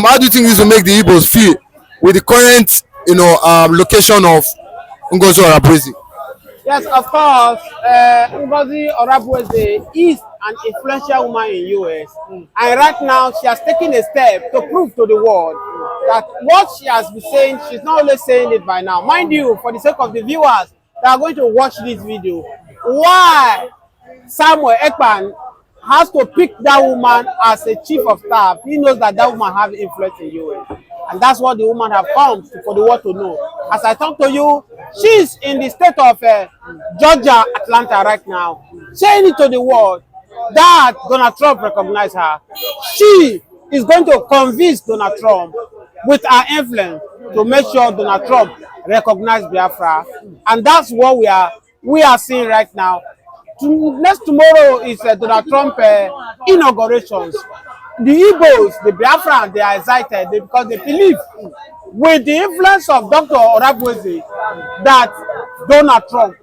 How do you think this will make the Igbos feel with the current, location of Ngozi Orabuezi? Yes, of course. Ngozi Orabueze is an influential woman in US, and right now she has taken a step to prove to the world that what she has been saying, she's not only saying it by now. Mind you, for the sake of the viewers that are going to watch this video, why Samuel Ekpan has to pick that woman as a chief of staff? He knows that that woman has influence in US. And that's what the woman have come for the world to know. As I talk to you, she's in the state of Georgia, Atlanta right now, saying it to the world that Donald Trump recognized her. She is going to convince Donald Trump with her influence to make sure Donald Trump recognizes Biafra. And that's what we are seeing right now. Next tomorrow is Donald Trump inaugurations. The Igbos, the Biafra, they are excited because they believe with the influence of Dr. Orabuezi that Donald Trump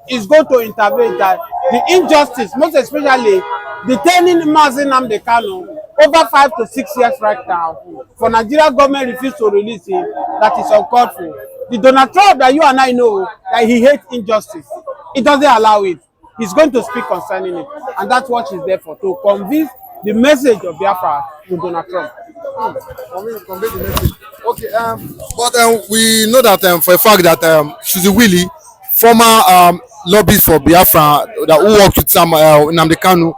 is going to intervene, that the injustice, most especially detaining Nnamdi Kanu over 5 to 6 years right now, for Nigeria government refused to release him, that is uncalled for. The Donald Trump that you and I know that he hates injustice, he doesn't allow it. He's going to speak concerning it, and that's what she's there for, to convince the message of Biafra to Donald Trump. Convey the message. Okay, but we know that for a fact that Suzy Willie, former lobbyist for Biafra, that who worked with Nnamdi Kanu,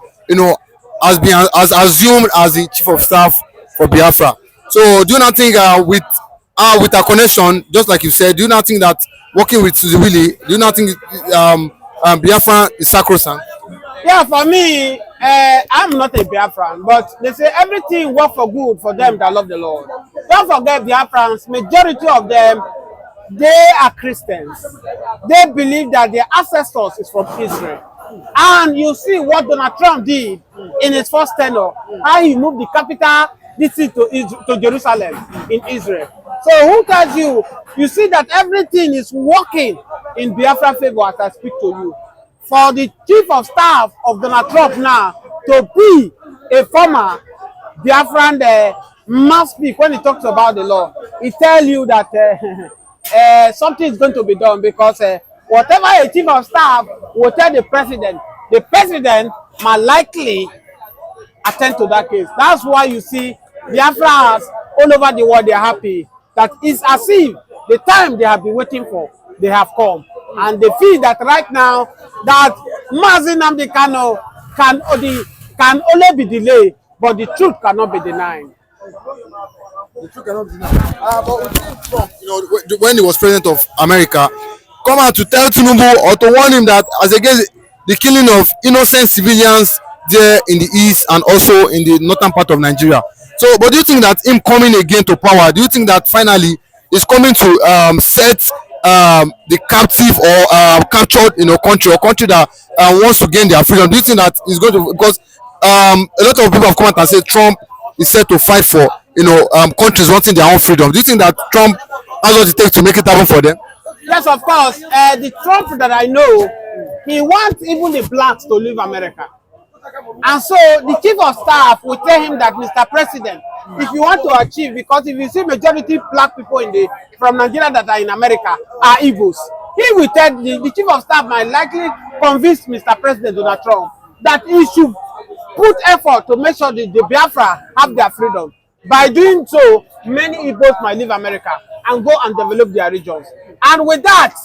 has assumed as the chief of staff for Biafra. So, do you not think with her connection, just like you said, do you not think that working with Suzy Willie, do you not think Biafra is sacrosanct? Yeah, for me, I'm not a Biafran, but they say everything works for good for them that love the Lord. Don't forget Biafrans, majority of them, they are Christians. They believe that their ancestors is from Israel. And you see what Donald Trump did in his first tenure, how he moved the capital city to Jerusalem in Israel. So who tells you, you see that everything is working in Biafra favor as I speak to you. For the chief of staff of Donald Trump now to be a former Biafran mouthpiece when he talks about the law, he tells you that something is going to be done, because whatever a chief of staff will tell the president might likely attend to that case. That's why you see Biafrans all over the world, they are happy. That is as if the time they have been waiting for, they have come. And they feel that right now, that Nnamdi Kanu can only be delayed, but the truth cannot be denied. The truth cannot be denied. But we think Trump, when he was president of America, come out to tell Tinubu or to warn him that as against the killing of innocent civilians there in the east and also in the northern part of Nigeria. So, but do you think that him coming again to power, do you think that finally is coming to set the captive or captured country that wants to gain their freedom? Do you think that is going to, because a lot of people have come out and said Trump is set to fight for countries wanting their own freedom? Do you think that Trump has what it takes to make it happen for them? Yes, of course. The Trump that I know, he wants even the blacks to leave America. And so the chief of staff will tell him that, Mr. President, if you want to achieve, because if you see majority black people from Nigeria that are in America are Igbos, he will tell the chief of staff might likely convince Mr. President Donald Trump that he should put effort to make sure that the Biafra have their freedom. By doing so, many Igbos might leave America and go and develop their regions. And with that,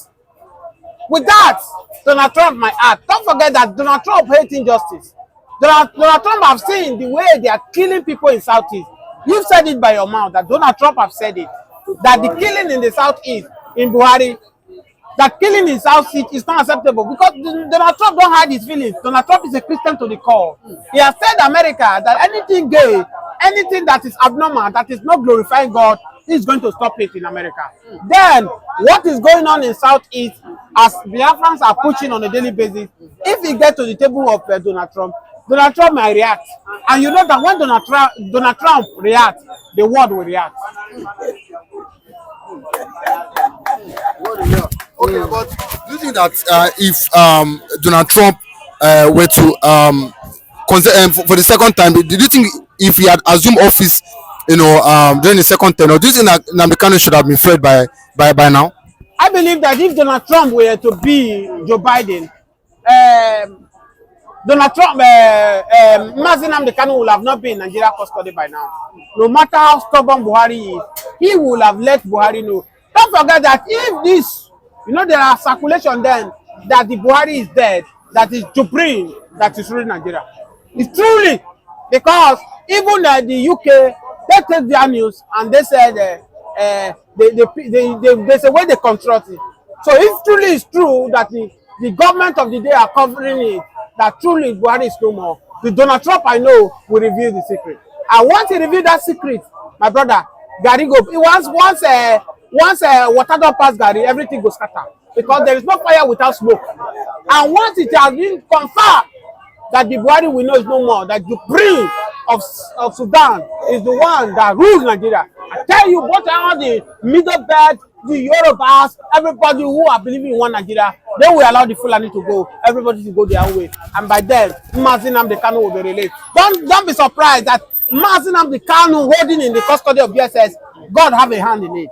Donald Trump might act. Don't forget that Donald Trump hates injustice. Donald Trump have seen the way they are killing people in Southeast. You've said it by your mouth that Donald Trump have said it. That the killing in the Southeast, in Buhari, that killing in Southeast is not acceptable, because Donald Trump don't hide his feelings. Donald Trump is a Christian to the core. He has said America that anything gay, anything that is abnormal, that is not glorifying God, is going to stop it in America. Then, what is going on in Southeast, as Biafrans are pushing on a daily basis, if he gets to the table of Donald Trump may react. And you know that when Donald Trump reacts, the world will react. Okay, but do you think that if Donald Trump were to for the second time, do you think if he had assumed office during the second tenure. Do you think that Nnamdi Kanu should have been freed by now? I believe that if Donald Trump were to be Joe Biden, um, Donald Trump, Mazi Nnamdi Kanu will have not been in Nigeria custody by now. No matter how stubborn Buhari is, he will have let Buhari know. Don't forget that if this, there are circulation then that the Buhari is dead, that is Jubilation, that is ruling Nigeria. It's truly because even the UK, they take their news and they said there's a way they construct it. So if truly it's true that the government of the day are covering it, that truly Buhari is no more, the Donald Trump I know will reveal the secret. And once he reveal that secret, my brother, Gary go. Once water don't pass Gary, everything goes scatter because there is no fire without smoke. And once it has been confirmed that the Buhari we know is no more, that the prince of Sudan is the one that rules Nigeria. I tell you, both all the middle belt, the Yorubas, everybody who are believing in one Nigeria, they will allow the Fulani to go. Everybody to go their own way. And by then, Mazi Nnamdi Kanu will be released. Don't be surprised that Mazi Nnamdi Kanu holding in the custody of DSS, God have a hand in it.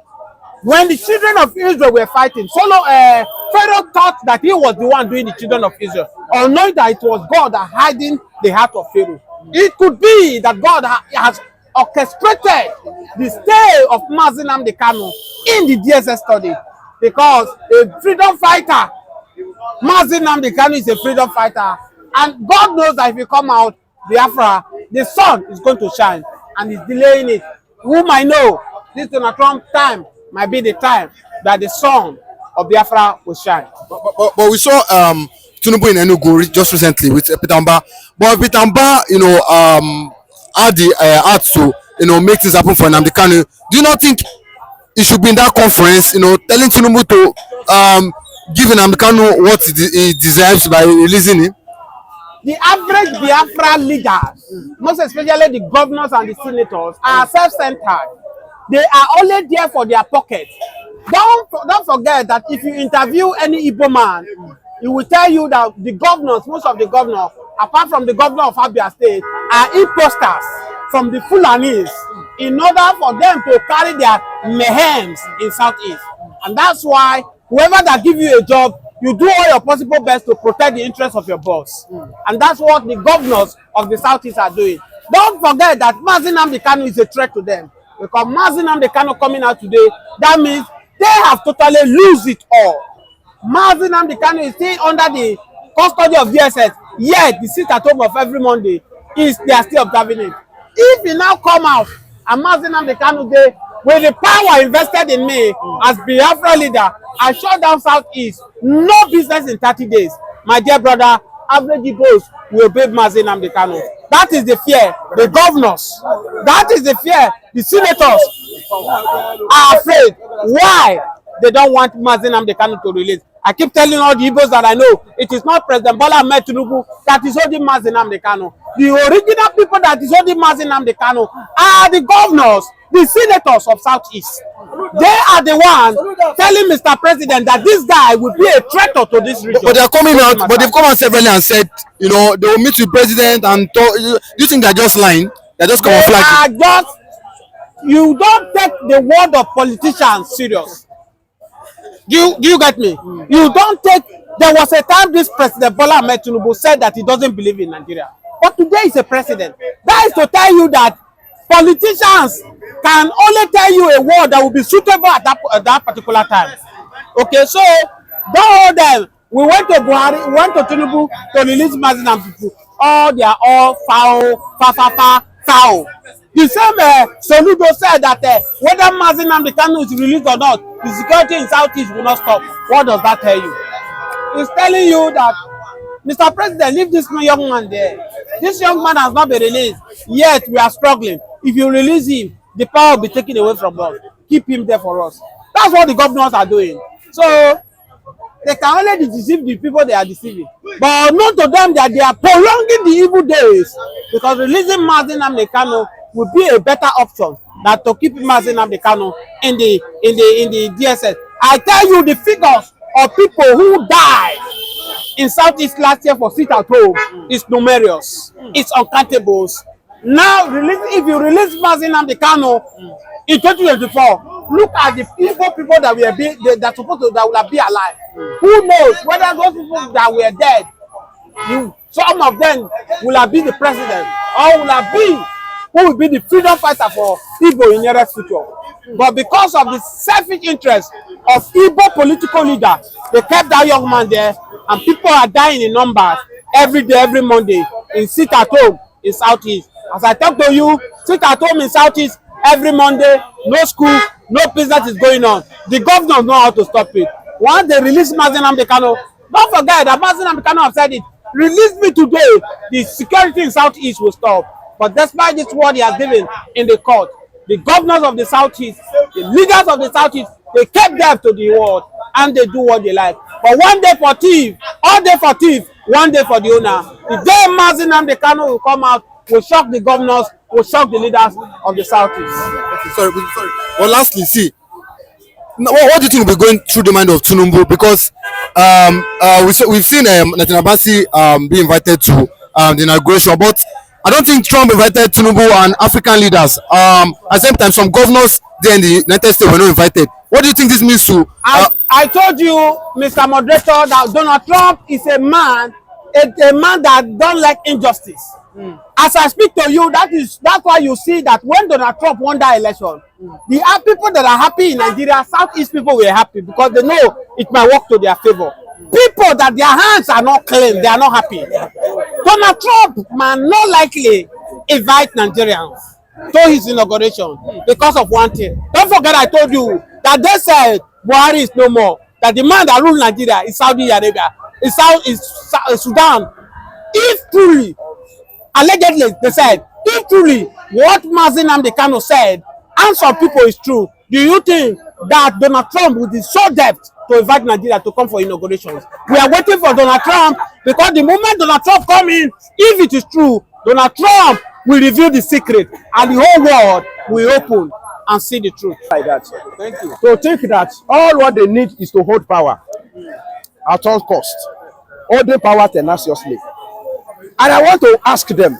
When the children of Israel were fighting, Pharaoh thought that he was the one doing the children of Israel, or knowing that it was God that hiding the heart of Pharaoh. It could be that God has orchestrated the stay of Mazi Nnamdi Kanu in the DSS study, because a freedom fighter, Mazi Nnamdi Kanu is a freedom fighter, and God knows that if you come out, Biafra, the sun is going to shine, and he's delaying it. Who might know this Donald Trump time might be the time that the sun of Biafra will shine. But we saw Tinubu in Enugu just recently with Peter Mba. But Peter Mba, had the heart to make things happen for Nnamdi Kanu. Do you not think he should be in that conference, telling Tinubu to give Nnamdi Kanu what he deserves by releasing him? The average Biafra leaders, most especially the governors and the senators, are self-centered. They are only there for their pocket. Don't forget that if you interview any Igbo man, he will tell you that the governors, most of the governors, apart from the governor of Abia State, are imposters from the Fulanis in order for them to carry their mehems in Southeast. And that's why whoever that give you a job, you do all your possible best to protect the interests of your boss. And that's what the governors of the Southeast are doing. Don't forget that Mazi Nnamdi Kanu is a threat to them. Because Mazi Nnamdi Kanu coming out today, that means they have totally lose it all. Mazi Nnamdi Kanu is still under the custody of DSS, yet the sit at home of every Monday they are still observing it. If he now come out and Mazi Nnamdi Kanu dey with the power invested in me as Biafra leader, I shut down Southeast, no business in 30 days. My dear brother, average Igbos will obey Mazi Nnamdi Kanu. That is the fear. The governors, that is the fear. The senators are afraid. Why? They don't want Mazi Nnamdi Kanu to release. I keep telling all the Igbos that I know, it is not President Bola Ahmed Tinubu that is holding Mazi Nnamdi Kanu. The original people that is holding Mazi Nnamdi Kanu are the governors, the senators of Southeast. They are the ones telling Mr. President that this guy will be a threat to this region. But they're coming out, but they've come out severally and said, they will meet with president and talk. Do you think they're just lying? They're just camouflaging? You don't take the word of politicians serious. Do you get me? You don't take. There was a time this President Bola Ahmed Tinubu said that he doesn't believe in Nigeria, but today he's a president. That is to tell you that politicians can only tell you a word that will be suitable at that particular time. Okay, so don't hold them. We went to Buhari, we went to Tinubu to release Mazi Nnamdi Kanu. They are all foul. The same Soludo said that whether Mazi Nnamdi Kanu is released or not, the security in Southeast will not stop. What does that tell you? It's telling you that, Mr. President, leave this young man there. This young man has not been released, yet we are struggling. If you release him, the power will be taken away from us. Keep him there for us. That's what the governors are doing. So, they can only deceive the people they are deceiving. But not to them that they are prolonging the evil days. Because releasing Mazi Nnamdi Kanu would be a better option than to keep Mazi Nnamdi Kanu in the DSS. I tell you, the figures of people who died in Southeast last year for sit at home is numerous. It's uncountable. Now, if you release Nnamdi Kanu in 2024, look at the people that were that supposed to that will be alive. Who knows whether those people that were dead, some of them will have been the president, or who will be the freedom fighter for Igbo in nearest future. But because of the selfish interest of Igbo political leaders, they kept that young man there, and people are dying in numbers every day, every Monday, in sit at home in Southeast. As I talk to you, sit at home in Southeast every Monday, no school, no business is going on. The governors know how to stop it. Once they release Nnamdi Kanu, don't forget that Nnamdi Kanu have said it. Release me today, the security in Southeast will stop. But despite this word he has given in the court, the governors of the Southeast, the leaders of the Southeast, they kept deaf to the word and they do what they like. But one day for thief, all day for thief, one day for the owner. The day Nnamdi Kanu will come out, will shock the governors, will shock the leaders of the Southeast. Okay, sorry. Well, lastly, see, what do you think will be going through the mind of Tinubu? Because we've seen Nnamdi be invited to the inauguration, but I don't think Trump invited Tinubu and African leaders. At the same time, some governors there in the United States were not invited. What do you think this means to? I told you, Mr. Moderator, that Donald Trump is a man that don't like injustice. As I speak to you, that's why you see that when Donald Trump won that election, the people that are happy in Nigeria, Southeast people were happy because they know it might work to their favor. People that their hands are not clean, they are not happy. Donald Trump man not likely invite Nigerians to his inauguration because of one thing. Don't forget I told you that they said Buhari is no more. That the man that rules Nigeria is Saudi Arabia, is Sudan. If truly, allegedly, they said, if truly what Nnamdi Kanu said and some people is true, do you think that Donald Trump will be so deft to invite Nigeria to come for inaugurations? We are waiting for Donald Trump because the moment Donald Trump come in, if it is true, Donald Trump will reveal the secret and the whole world will open and see the truth. Like that. Thank you. So think that all what they need is to hold power at all cost. Holding power tenaciously. And I want to ask them,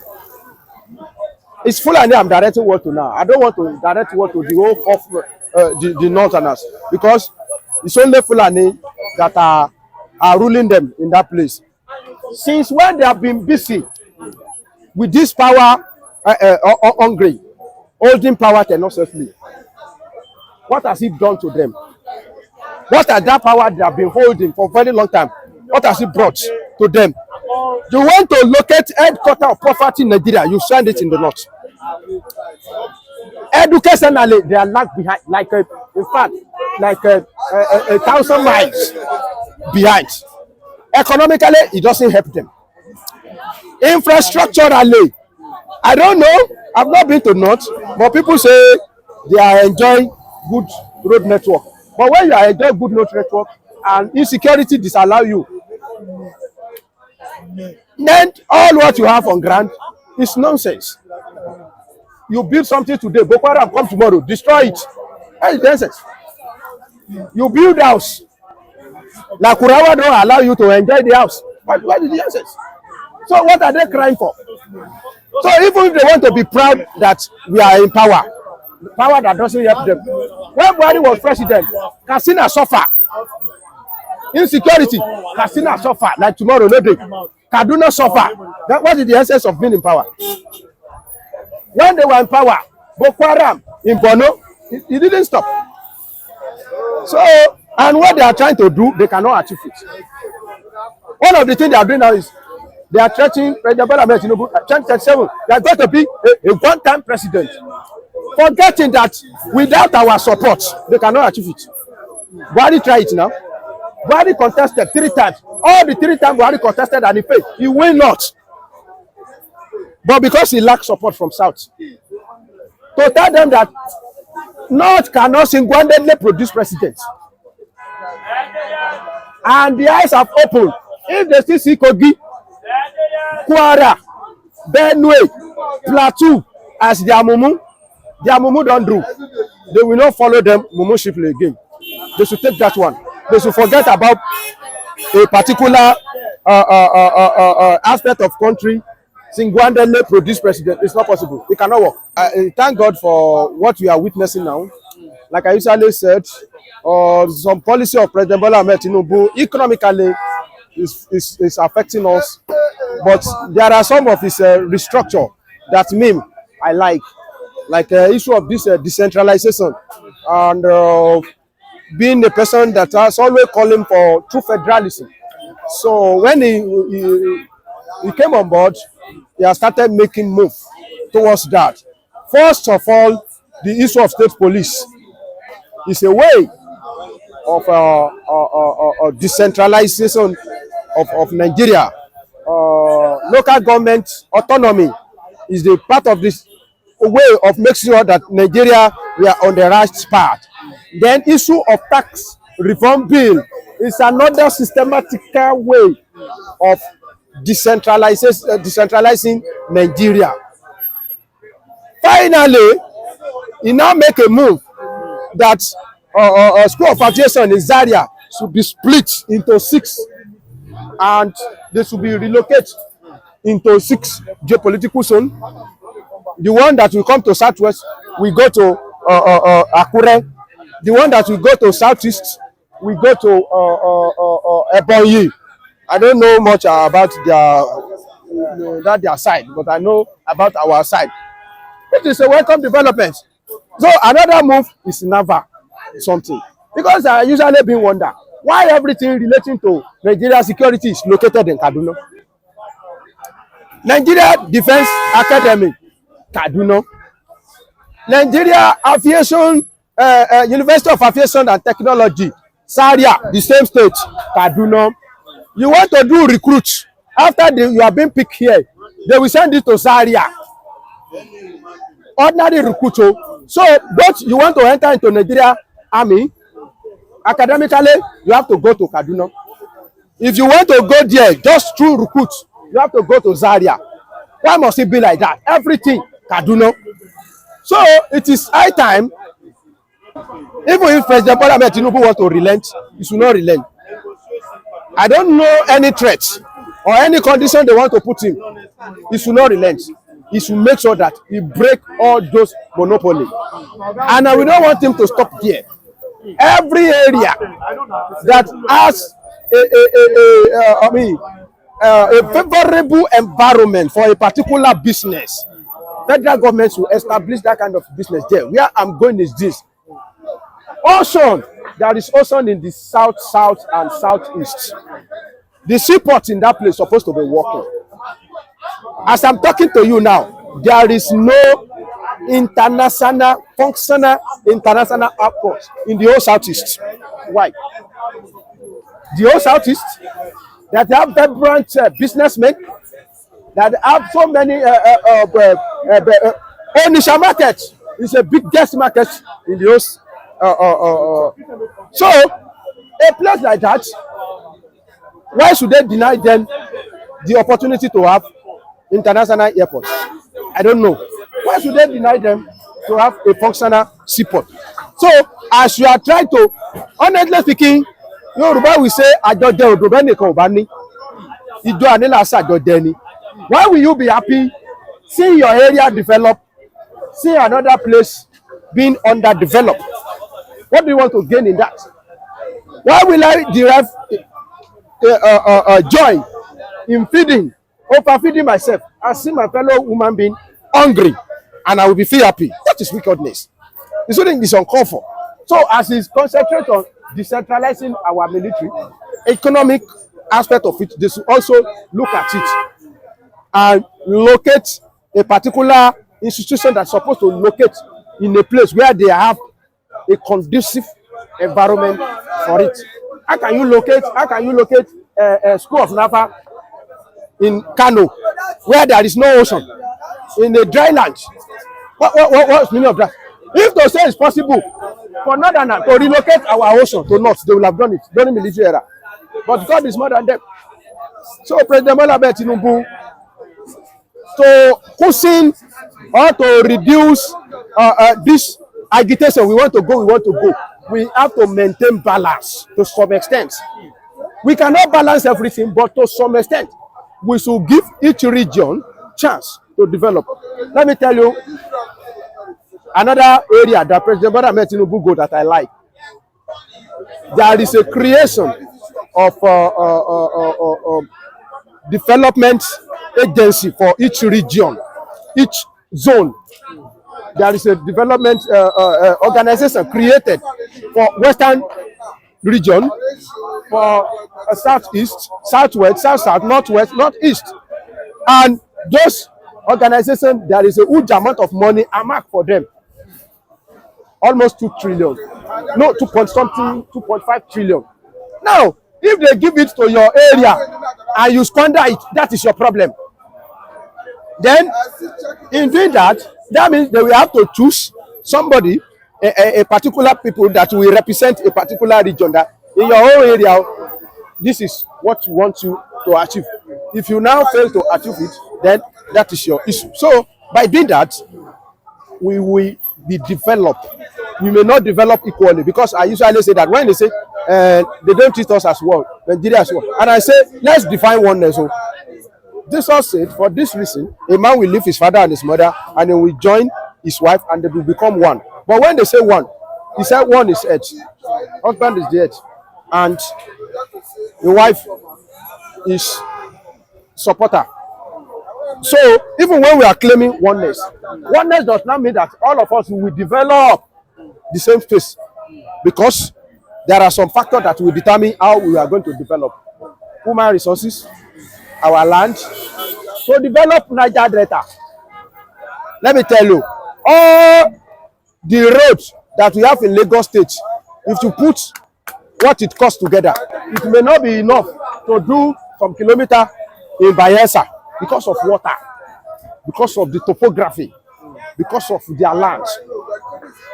it's Fulani I'm directing word to now. I don't want to direct word to the whole of the Northerners because it's only Fulani that are ruling them in that place. Since when they have been busy with this power hungry, holding power tenaciously, what has it done to them? What are that power they have been holding for a very long time? What has it brought to them? You want to locate headquarters of poverty in Nigeria, you send it in the north. Educationally, they are lag behind, in fact, like 1,000 miles behind. Economically, it doesn't help them. Infrastructurally, I don't know, I've not been to north, but people say they are enjoying good road network. But when you are enjoying good road network and insecurity disallow you, then all what you have on ground is nonsense. You build something today, Boko Haram come tomorrow, destroy it. That is nonsense. You build house, like Kurawa don't allow you to enjoy the house. What is the nonsense? So what are they crying for? So even if they want to be proud that we are in power that doesn't help them. When Buhari was president, Katsina suffer. Insecurity, Katsina suffer like tomorrow, no day. Kaduna suffer. What is the essence of being in power? When they were in power, Boko Haram in Borno, it didn't stop. So, and what they are trying to do, they cannot achieve it. One of the things they are doing now is they are threatening President Bola Ahmed Tinubu 2037. They are going to be a one-time president, forgetting that without our support, they cannot achieve it. Buhari try it now. Buhari contested 3 times. All the 3 times Buhari contested and he failed. He will not. But because he lacks support from South, to tell them that North cannot single-handedly produce presidents. And the eyes have opened. If they still see Kogi, Kwara, Benue, Plateau as their mumu don't do. They will not follow them mumu shiply again. They should take that one. They should forget about a particular aspect of country single-handedly produce president. It's not possible. It cannot work. Thank God for what we are witnessing now. Like I usually said, some policy of President Bola Ahmed Tinubu economically is affecting us, but there are some of his restructure that I like issue of this decentralization and being a person that has always calling for true federalism. So when he came on board, he has started making move towards that. First of all, the issue of state police is a way of decentralization of Nigeria. Local government autonomy is the part of this way of making sure that Nigeria we are on the right path. Then issue of tax reform bill is another systematical way of decentralizing Nigeria. Finally, he now make a move that school of aviation in Zaria should be split into 6 and they should be relocated into 6 geopolitical zones. The one that will come to southwest we go to Akure. The one that will go to southeast we go to Ebonyi. I don't know much about their side, but I know about our side. It is a welcome development. So another move is never something, because I usually been wonder why everything relating to Nigeria security is located in Kaduna. Nigeria Defense Academy, Kaduna. Nigeria Aviation University of Aviation and Technology, Zaria, the same state, Kaduna. You want to do recruits after you have been picked here, they will send it to Zaria. Ordinary recruit. So both you want to enter into Nigeria Army, academically you have to go to Kaduna. If you want to go there just through recruits, you have to go to Zaria. Why must it be like that? Everything Kaduna. So it is high time, even if President Bola Ahmed Tinubu want to relent, he should not relent. I don't know any threat or any condition they want to put him. He should not relent. He should make sure that he break all those monopoly. And we don't want him to stop there. Every area that has a favorable environment for a particular business, federal government should establish that kind of business there. Where I'm going is this. Ocean, there is ocean in the south, and southeast. The seaport in that place is supposed to be working. As I'm talking to you now, there is no functional international airport in the whole southeast. Why? The whole southeast, that they have vibrant businessmen, that have so many Onisha market is a biggest market in the whole. So a place like that, why should they deny them the opportunity to have international airport? I don't know. Why should they deny them to have a functional seaport? So as you are trying to, honestly speaking, Yoruba will say àjọjẹ òdòdó nìkan ò bá ní ìjọ ànílà ṣàjọjẹ ni. Why will you be happy seeing your area develop, seeing another place being underdeveloped? What do you want to gain in that? Why will I derive joy in overfeeding myself and see my fellow human being hungry, and I will be feel happy? That is wickedness. It's something is uncalled for. So as he's concentrate on decentralizing our military, economic aspect of it, they should also look at it and locate a particular institution that's supposed to locate in a place where they have a conducive environment for it. How can you locate a school of Naval in Kano where there is no ocean, in a dry land? What's the meaning of that? If they say it's possible for Northerners to relocate our ocean to North, they will have done it during the military era. But God is more than them. So President Bola Ahmed Tinubu, to cushion or to reduce this agitation, we want to go. We have to maintain balance to some extent. We cannot balance everything, but to some extent, we should give each region chance to develop. Let me tell you another area that President Bola Ahmed Tinubu go that I like. There is a creation of development agency for each region, each zone. There is a development organization created for Western region, for Southeast, Southwest, South, Northwest, Northeast. And those organizations, there is a huge amount of money earmarked for them. Almost 2 trillion. No, 2 point something, 2.5 trillion. Now, if they give it to your area and you squander it, that is your problem. Then, in doing that, that means they will have to choose somebody, a particular people that will represent a particular region. That in your own area, this is what you want to achieve. If you now fail to achieve it, then that is your issue. So, by doing that, we will be developed. We may not develop equally, because I usually say that when they say they don't treat us as well, Nigeria as well, and I say let's define oneness. So this was said, for this reason, a man will leave his father and his mother, and he will join his wife, and they will become one. But when they say one, he said one is head, husband is the head, and the wife is supporter. So even when we are claiming oneness, oneness does not mean that all of us will develop the same space, because there are some factors that will determine how we are going to develop. Human resources, our land. To develop Niger Delta, let me tell you, all the roads that we have in Lagos State, if you put what it costs together, it may not be enough to do some kilometer in Bayelsa, because of water, because of the topography, because of their land.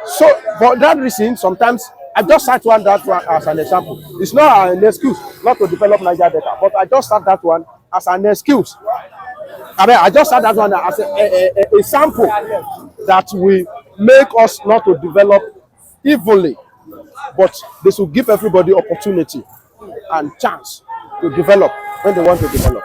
So for that reason, sometimes I just start that one as an example. It's not an excuse not to develop Niger Delta, but I just start that one as an excuse. I just start that one as a sample that will make us not to develop evenly, but this will give everybody opportunity and chance to develop when they want to develop.